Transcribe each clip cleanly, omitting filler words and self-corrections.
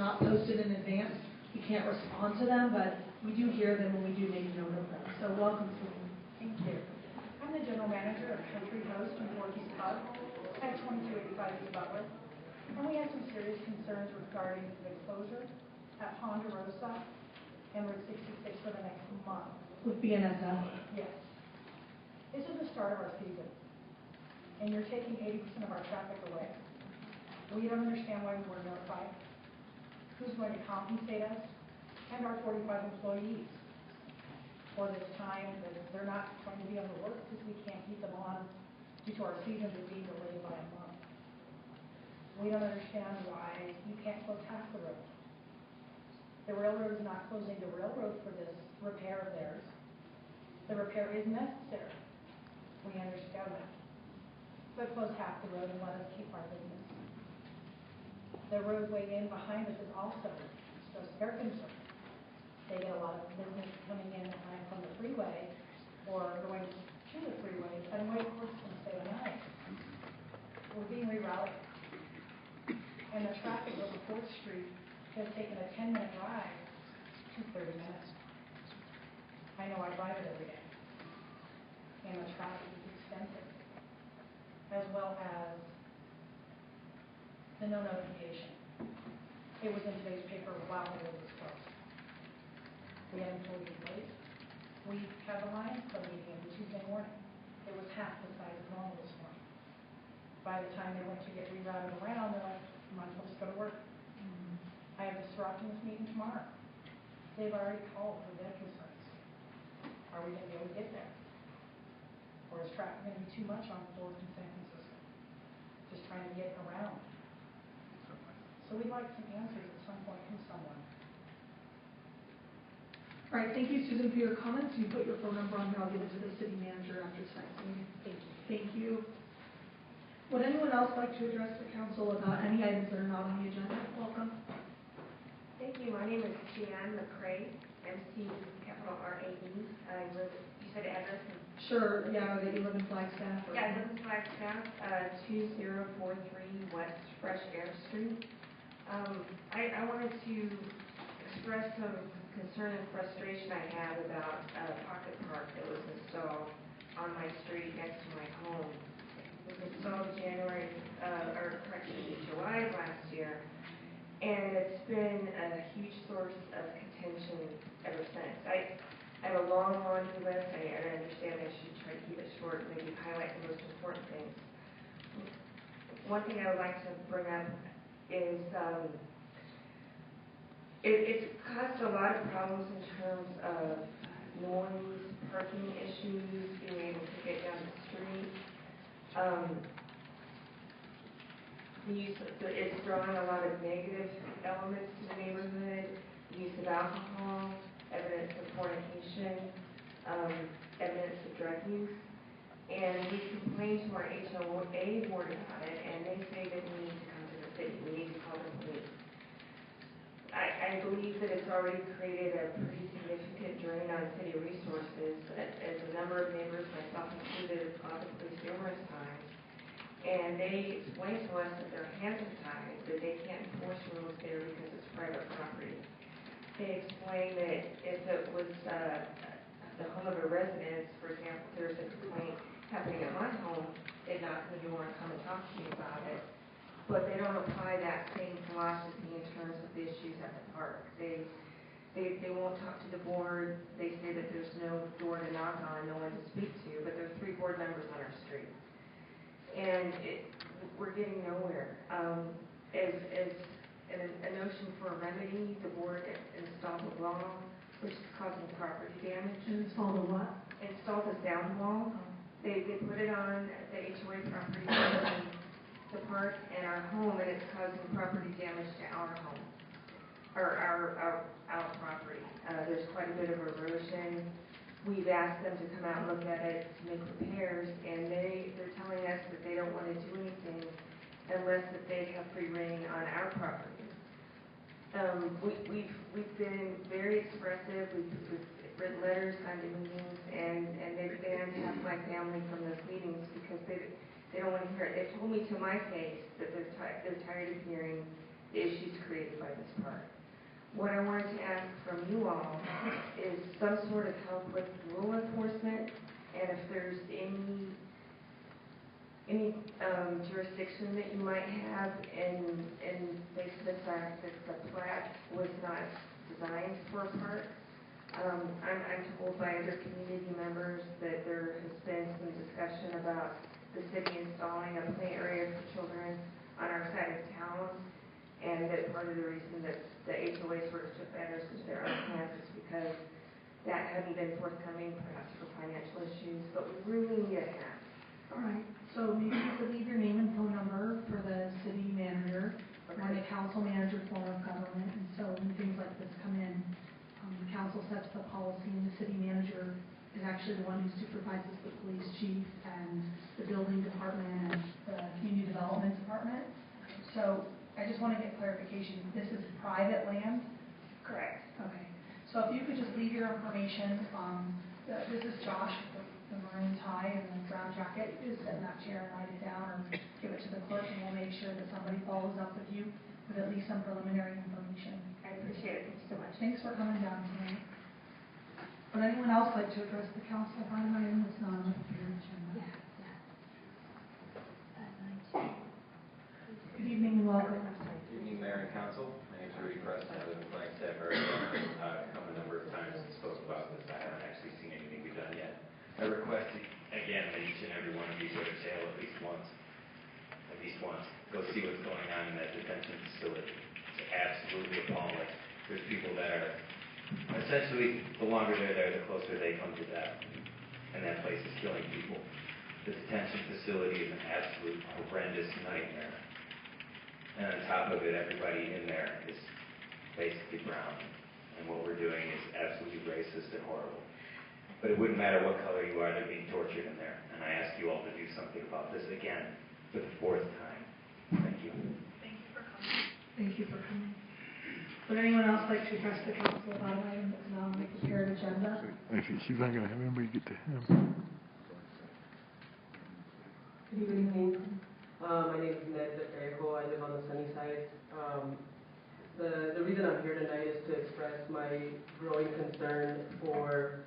not posted in advance, we can't respond to them, but we do hear them and we do make note of them. So welcome, Susan. Thank you. I'm the general manager of Country Host in Porky's Pub at 2285 East Butler. And we have some serious concerns regarding the closure at Ponderosa and Route 66 for the next month. With BNSF? Yes. This is the start of our season, and you're taking 80% of our traffic away. We don't understand why we were notified. Who's going to compensate us and our 45 employees for this time that they're not going to be able to work because we can't keep them on due to our season being delayed by a month. We don't understand why you can't close half the road. The railroad is not closing the railroad for this repair of theirs. The repair is necessary. We understand that. But close half the road and let us keep our business. The roadway in behind us is also just their concern. They get a lot of business coming in from the freeway or going to the freeway, and White Horse can stay the night. We're being rerouted. And the traffic over 4th Street has taken a 10-minute ride to 30 minutes. I know I drive it every day. And the traffic is extensive, as well as the no notification. It was in today's paper while the road was closed. We had employees late. We had the Lions Club meeting on Tuesday morning. It was half the size of normal this morning. By the time they went to get rerouted around, they're like, come on, let's go to work. I have disrupting this meeting tomorrow. They've already called for their concerns. Are we going to be able to get there? Or is traffic going to be too much on 4th and San Francisco? Just trying to get around. So we'd like some answers at some point from someone. All right, thank you, Susan, for your comments. You put your phone number on here. I'll give it to the city manager after tonight's meeting. Thank you. Thank you. Would anyone else like to address the council about any items that are not on the agenda? Welcome. Thank you. My name is Jan McCrae, MC capital R-A-E. I live, you said address? Sure, yeah, that you live in Flagstaff. Or yeah, I live in Flagstaff, 2043 West Fresh Air Street. I wanted to express some concern and frustration I have about a pocket park that was installed on my street next to my home. It was installed July of last year, and it's been a huge source of contention ever since. I have a long laundry list. I understand I should try to keep it short and maybe highlight the most important things. One thing I would like to bring up is it's caused a lot of problems in terms of noise, parking issues, being able to get down the street. It's drawing a lot of negative elements to the neighborhood, use of alcohol, evidence of fornication, evidence of drug use. And we complained to our HOA board about it, and they say that we need to come to the city. We need to call the police. I believe that it's already created a pretty significant drain on city resources, as a number of neighbors, myself included, have called the police numerous times. And they explained to us that their hands are tied, that they can't enforce rules there because it's private property. They explained that if it was the home of a residence, for example, there's a complaint happening at my home, they'd knock on the door and come and talk to me about it. But they don't apply that same philosophy in terms of the issues at the park. They won't talk to the board. They say that there's no door to knock on, no one to speak to, but there are 3 board members on our street. And we're getting nowhere. As a notion for a remedy, the board installed a wall, which is causing property damage. Installed a what? Installed a sound wall. They put it on the HOA property between the park and our home, and it's causing property damage to our home, or our property. There's quite a bit of erosion. We've asked them to come out and look at it to make repairs, and they're telling us that they don't want to do anything unless that they have free reign on our property. We've been very expressive. We've written letters, gone to meetings, and they've banned half my family from those meetings because they don't want to hear it. They told me to my face that they're tired of hearing the issues created by this park. What I wanted to ask from you all is some sort of help with rule enforcement, and if there's any jurisdiction that you might have in face of the fact that the plat was not designed for a park. I'm told by other community members that there has been some discussion about the city installing a play area for children on our side of town, and that part of the reason that the HOA sort of took matters into their own hands is because that hadn't been forthcoming, perhaps for financial issues, but we really need a hand. All right, so maybe you could leave your name and phone number for the city manager or the council manager form of government. And so when things like this come in, the council sets the policy and the city manager is actually the one who supervises the police chief and the building department and the community development department. So I just want to get clarification. This is private land? Correct. Okay. So if you could just leave your information, this is Josh with the maroon tie and the brown jacket. You just sit in that chair and write it down or give it to the clerk, and we'll make sure that somebody follows up with you with at least some preliminary information. I appreciate it. Thank you so much. Thanks for coming down tonight. Would anyone else like to address the council about an item that's not on the prepared agenda? Good evening and welcome. Good evening, Mayor and Council. My name is Rudy Preston. I live in Flagstaff area. Come a number of times and spoke about this. I haven't actually seen anything be done yet. I request again that each and every one of you go to jail at least once. At least once. Go see what's going on in that detention facility. It's absolutely appalling. There's people that are essentially, the longer they're there, the closer they come to death. And that place is killing people. The detention facility is an absolute horrendous nightmare. And on top of it, everybody in there is basically brown. And what we're doing is absolutely racist and horrible. But it wouldn't matter what color you are, they're being tortured in there. And I ask you all to do something about this again for the 4th time. Thank you. Thank you for coming. Thank you for coming. Would anyone else like to address the council about an item that's not on the prepared agenda? Actually, she's not going to have anybody get to him. Good evening. My name is Ned Depejo. I live on the sunny side. The reason I'm here tonight is to express my growing concern for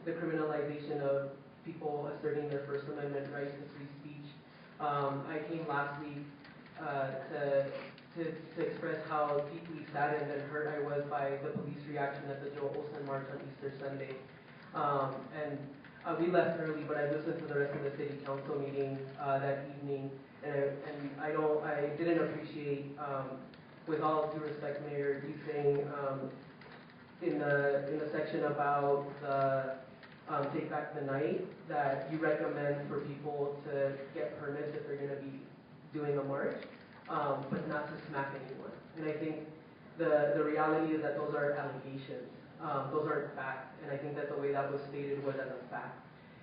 the criminalization of people asserting their First Amendment right to free speech. I came last week to express how deeply saddened and hurt I was by the police reaction at the Joe Olson March on Easter Sunday. We left early, but I listened to the rest of the city council meeting that evening, and I didn't appreciate, with all due respect, Mayor, you saying in the section about the Take Back the Night that you recommend for people to get permits if they're going to be doing a march, but not to smack anyone. And I think the reality is that those are allegations. Those aren't facts, and I think that the way that was stated was as a fact.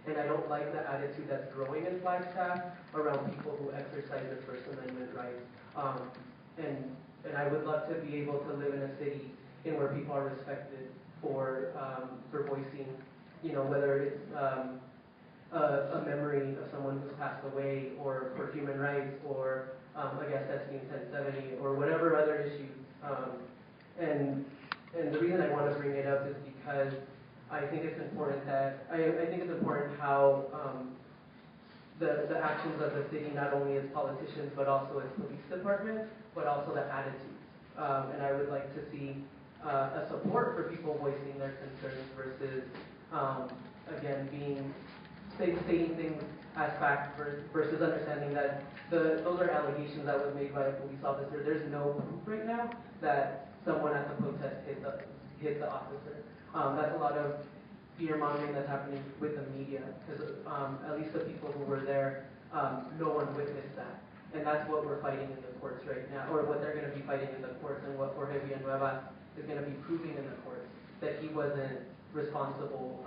And I don't like the attitude that's growing in Flagstaff around people who exercise their First Amendment rights. And I would love to be able to live in a city in where people are respected for voicing, whether it's a memory of someone who's passed away, or for human rights, or I guess SB 1070, or whatever other issues. And the reason I want to bring it up is because I think it's important that I think it's important how the actions of the city, not only as politicians but also as police department, but also the attitudes. And I would like to see a support for people voicing their concerns versus again stating things as fact versus understanding that those are allegations that was made by a police officer. There's no proof right now that someone at the protest hit the officer. That's a lot of fear-mongering that's happening with the media, because at least the people who were there, no one witnessed that. And that's what we're fighting in the courts right now, or what they're going to be fighting in the courts, and what Jorge Villanueva is going to be proving in the courts, that he wasn't responsible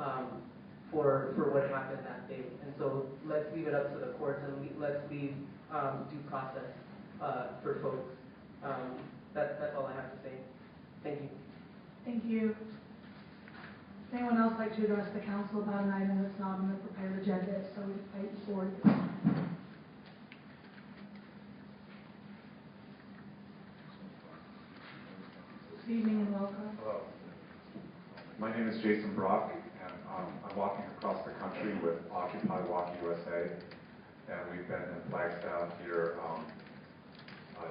for what happened that day. And so let's leave it up to the courts, and let's leave due process for folks. That's all I have to say. Thank you. Thank you. Does anyone else like to address the council about an item that's not on the prepared agenda, so we fight forward? Good evening and welcome. Hello. My name is Jason Brock, and I'm walking across the country with Occupy Walk USA, and we've been in Flagstaff here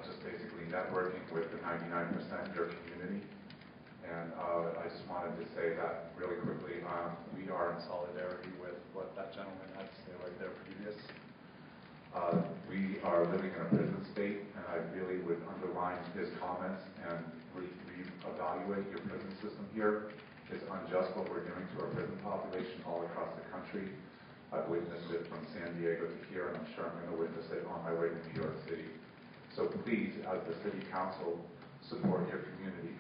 just basically networking with the 99% of your community. And I just wanted to say that really quickly, we are in solidarity with what that gentleman had to say right there previous. We are living in a prison state, and I really would underline his comments and reevaluate your prison system here. It's unjust what we're doing to our prison population all across the country. I've witnessed it from San Diego to here, and I'm sure I'm going to witness it on my way to New York City. So please, as the city council, support your community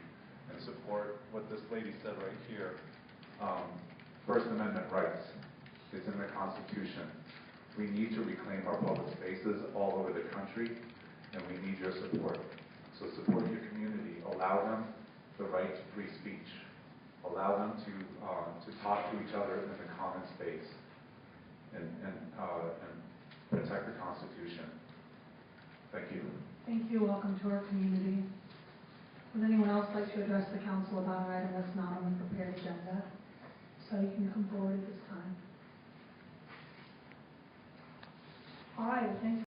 and support what this lady said right here. First Amendment rights. It's in the Constitution. We need to reclaim our public spaces all over the country, and we need your support. So support your community. Allow them the right to free speech. Allow them to talk to each other in the common space, and protect the Constitution. Thank you. Thank you. Welcome to our community. Would anyone else like to address the council about an item that's not on the prepared agenda? So you can come forward at this time. All right, thanks.